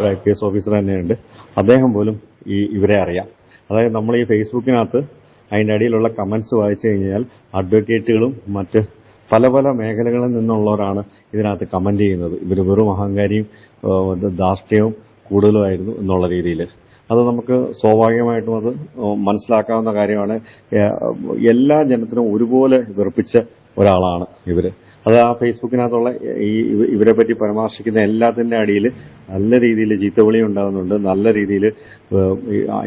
IPS officer തന്നെയുണ്ട്. അദ്ദേഹം പോലും ഇവരെ അറിയാം. അതായത് നമ്മൾ ഈ ഫേസ്ബുക്കിനകത്ത് അതിൻ്റെ അടിയിലുള്ള കമൻസ് വായിച്ചു കഴിഞ്ഞാൽ അഡ്വക്കേറ്റുകളും മറ്റ് പല പല മേഖലകളിൽ നിന്നുള്ളവരാണ് ഇതിനകത്ത് കമൻറ്റ് ചെയ്യുന്നത്. ഇവർ വെറും അഹങ്കാരിയും ധാർഷ്ട്യവും കൂടുതലുമായിരുന്നു എന്നുള്ള രീതിയിൽ. അത് നമുക്ക് സ്വാഭാവികമായിട്ടും അത് മനസ്സിലാക്കാവുന്ന കാര്യമാണ്. എല്ലാ ജനത്തിനും ഒരുപോലെ വെറുപ്പിച്ച ഒരാളാണ് ഇവർ. അത് ആ ഫേസ്ബുക്കിനകത്തുള്ള ഇവരെ പറ്റി പരാമർശിക്കുന്ന എല്ലാത്തിൻ്റെ അടിയിൽ നല്ല രീതിയിൽ ചീത്തവിളി ഉണ്ടാകുന്നുണ്ട്. നല്ല രീതിയിൽ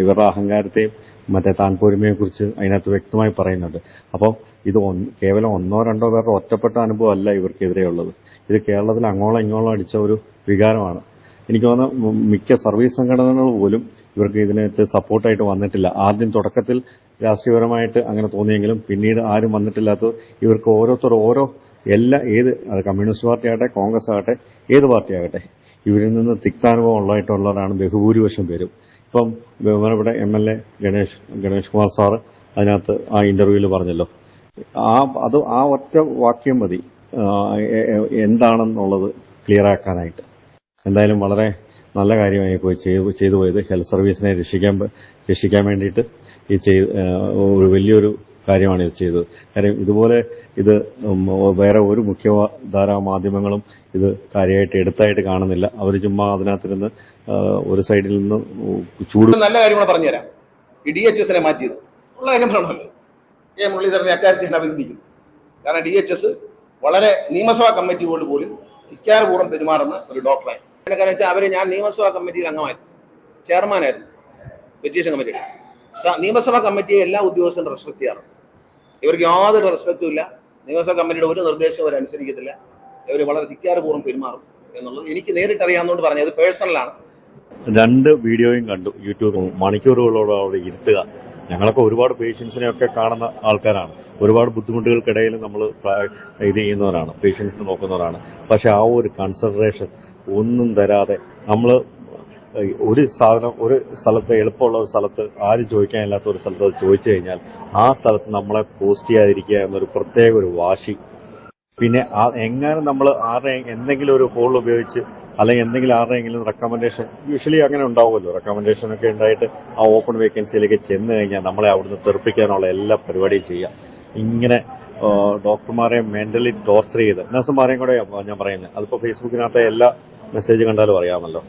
ഇവരുടെ അഹങ്കാരത്തെയും മറ്റേ താൻപോരിമയെക്കുറിച്ച് അതിനകത്ത് വ്യക്തമായി പറയുന്നുണ്ട്. അപ്പം ഇത് കേവലം ഒന്നോ രണ്ടോ പേരുടെ ഒറ്റപ്പെട്ട അനുഭവമല്ല ഇവർക്കെതിരെയുള്ളത്. ഇത് കേരളത്തിൽ അങ്ങോളം ഇങ്ങോളം അടിച്ച ഒരു വികാരമാണ്. എനിക്ക് തോന്നുന്നു മിക്ക സർവീസ് സംഘടനകൾ പോലും ഇവർക്ക് ഇതിനകത്ത് സപ്പോർട്ടായിട്ട് വന്നിട്ടില്ല. ആദ്യം തുടക്കത്തിൽ രാഷ്ട്രീയപരമായിട്ട് അങ്ങനെ തോന്നിയെങ്കിലും പിന്നീട് ആരും വന്നിട്ടില്ലാത്തത് ഇവർക്ക് ഓരോരുത്തർ ഏത് കമ്മ്യൂണിസ്റ്റ് പാർട്ടി ആകട്ടെ, കോൺഗ്രസ് ആകട്ടെ, ഏത് പാർട്ടി ആകട്ടെ, ഇവരിൽ നിന്ന് തിക്താനുഭവം ഉള്ളതായിട്ടുള്ളവരാണ് ബഹുഭൂരിപക്ഷം പേരും. ഇപ്പം ബഹുമാനപ്പെട്ട MLA ഗണേഷ് കുമാർ സാറ് അതിനകത്ത് ആ ഇൻ്റർവ്യൂവിൽ പറഞ്ഞല്ലോ, ആ ഒറ്റ വാക്യം മതി എന്താണെന്നുള്ളത് ക്ലിയറാക്കാനായിട്ട്. എന്തായാലും വളരെ നല്ല കാര്യമായി ചെയ്തു പോയത്. ഹെൽത്ത് സർവീസിനെ രക്ഷിക്കാൻ വേണ്ടിയിട്ട് ഒരു വലിയൊരു കാര്യമാണ് ഇത് ചെയ്തത്. കാര്യം ഇതുപോലെ വേറെ ഒരു മുഖ്യധാരാ മാധ്യമങ്ങളും ഇത് കാര്യമായിട്ട് എടുത്തായിട്ട് കാണുന്നില്ല. അവർ ചുമ്മാ അതിനകത്തിരുന്ന് ഒരു സൈഡിൽ നിന്ന് നല്ല കാര്യങ്ങൾ പറഞ്ഞുതരാം. ഈ DHS മാറ്റിയത് ഉള്ള കാര്യം പറയണമല്ലോ. മുരളീധരനെ അക്കാര്യത്തിൽ അഭിനന്ദിക്കുന്നു. കാരണം DHS വളരെ നിയമസഭാ കമ്മിറ്റിയോട് പോലും ധിക്കാരപൂർവ്വം പെരുമാറുന്ന ഒരു ഡോക്ടറായി. കാരണം വെച്ചാൽ ഞാൻ നിയമസഭാ കമ്മിറ്റിയിൽ അംഗമായിരുന്നു, ചെയർമാനായിരുന്നു പെറ്റീഷൻ കമ്മിറ്റിയുടെ. നിയമസഭാ കമ്മിറ്റിയെ എല്ലാ ഉദ്യോഗസ്ഥരും റെസ്പെക്ട് ചെയ്യാറുണ്ട്. ഇവർക്ക് യാതൊരു റെസ്പെക്റ്റും ഇല്ല. നിയമസഭാ കമ്മിറ്റിയുടെ ഒരു നിർദ്ദേശവും അവർ അനുസരിക്കത്തില്ല. ഇവർ വളരെ ധിക്കാരപൂർവ്വം പെരുമാറും എന്നുള്ളത് എനിക്ക് നേരിട്ട് അറിയാവുന്നതുകൊണ്ട് പറഞ്ഞത്. പേഴ്സണലാണ്. 2 വീഡിയോയും കണ്ടു. യൂട്യൂബ് മണിക്കൂറുകളോളം അവിടെ ഇരുത്തുക. ഞങ്ങളൊക്കെ ഒരുപാട് പേഷ്യൻസിനെയൊക്കെ കാണുന്ന ആൾക്കാരാണ്. ഒരുപാട് ബുദ്ധിമുട്ടുകൾക്കിടയിൽ നമ്മൾ ഇത് ചെയ്യുന്നവരാണ്, പേഷ്യൻസിനെ നോക്കുന്നവരാണ്. പക്ഷെ ആ ഒരു കൺസിഡറേഷൻ ഒന്നും തരാതെ നമ്മൾ ഒരു സാധനം ഒരു സ്ഥലത്ത്, എളുപ്പമുള്ള ഒരു സ്ഥലത്ത്, ആരും ചോദിക്കാനില്ലാത്ത ഒരു സ്ഥലത്ത് അത് ചോദിച്ചു കഴിഞ്ഞാൽ ആ സ്ഥലത്ത് നമ്മളെ പോസ്റ്റ് ചെയ്യാതിരിക്കുക എന്നൊരു പ്രത്യേക ഒരു വാശി. പിന്നെ എങ്ങനെ നമ്മൾ എന്തെങ്കിലും ഒരു ഹോൾ ഉപയോഗിച്ച് അല്ലെങ്കിൽ എന്തെങ്കിലും ആരുടെയെങ്കിലും റെക്കമെൻഡേഷൻ, യൂഷ്വലി അങ്ങനെ ഉണ്ടാവുമല്ലോ, റെക്കമെൻഡേഷനൊക്കെ ഉണ്ടായിട്ട് ആ ഓപ്പൺ വേക്കൻസിയിലേക്ക് ചെന്ന് കഴിഞ്ഞാൽ നമ്മളെ അവിടുന്ന് തെറിപ്പിക്കാനുള്ള എല്ലാ പരിപാടിയും ചെയ്യാം. ഇങ്ങനെ ഡോക്ടർമാരെ മെന്റലി ടോർച്ചർ ചെയ്ത്, നഴ്സുമാരെയും കൂടെ ഞാൻ പറയുന്നത്. അതിപ്പോൾ ഫേസ്ബുക്കിനകത്തെ എല്ലാ മെസ്സേജ് കണ്ടാലും അറിയാമല്ലോ.